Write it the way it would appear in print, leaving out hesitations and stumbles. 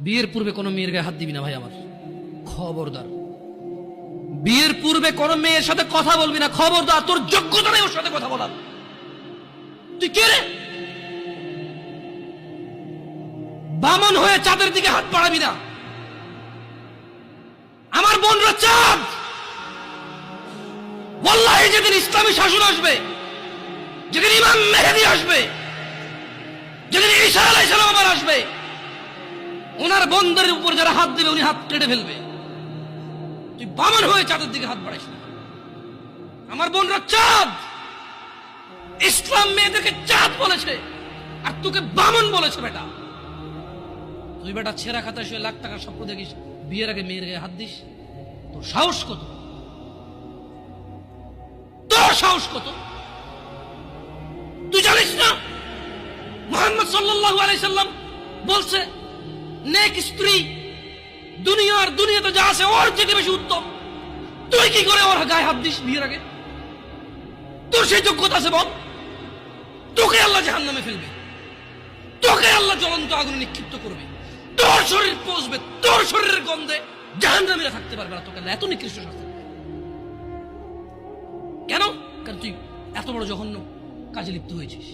বিয়ের পূর্বে কোনো মেয়ের গায়ে হাত দিবি না ভাই আমার, খবরদার। বিয়ের পূর্বে কোনো মেয়ের সাথে কথা বলবি না, খবরদার। তোর যোগ্যতা নেই ওর সাথে কথা বলার। তুই কে রে? বামন হয়ে চাঁদের দিকে হাত বাড়াবি না। আমার বোনরা চাঁদ। ওয়াল্লাহি যেদিন ইসলামী শাসন আসবে, যেদিন ইমাম মেহেদী আসবে, যেদিন ঈসা আলাইহিস সালাম আবার আসবে, ওনার বন্ধের উপর যারা হাত দেবে উনি হাত কেটে ফেলবে। তুই বামন হয়ে চাঁদের দিকে হাত বাড়াইস না। আমার বোনরা চাঁদ। ইসলাম মেয়েদেরকে চাঁদ বলেছে আর তোকে বামন বলেছে। বেটা তুই বেটা ছেঁড়া খাতায় শুয়ে লাখ টাকার স্বপ্ন দেখিস, বিয়ের আগে মেয়ের গায়ে হাত দিস? তোর সাহস কত? তোর সাহস কত? তুই জানিস না মুহাম্মদ সাল্লাল্লাহু আলাইহি সাল্লাম বলছে নেক স্ত্রী দুনিয়াতে যা আছে ওর থেকে বেশি উত্তম। তুই কি করে ওর গায়ে হাত দিস বিয়ের আগে? তোর সেই যোগ্যতা আছে বল? তোকে আল্লাহ জাহান্নামে ফেলবে, তোকে আল্লাহ জ্বলন্ত আগুনে নিক্ষিপ্ত করবে, তোর শরীর পচবে, তোর শরীরের গন্ধে জাহান্নামীরা থাকতে পারবে না। তোকে আল্লাহ এত নিকৃষ্ট শাস্তি দেবে। কেন? কারণ তুই এত বড় জঘন্য কাজে লিপ্ত হয়েছিস।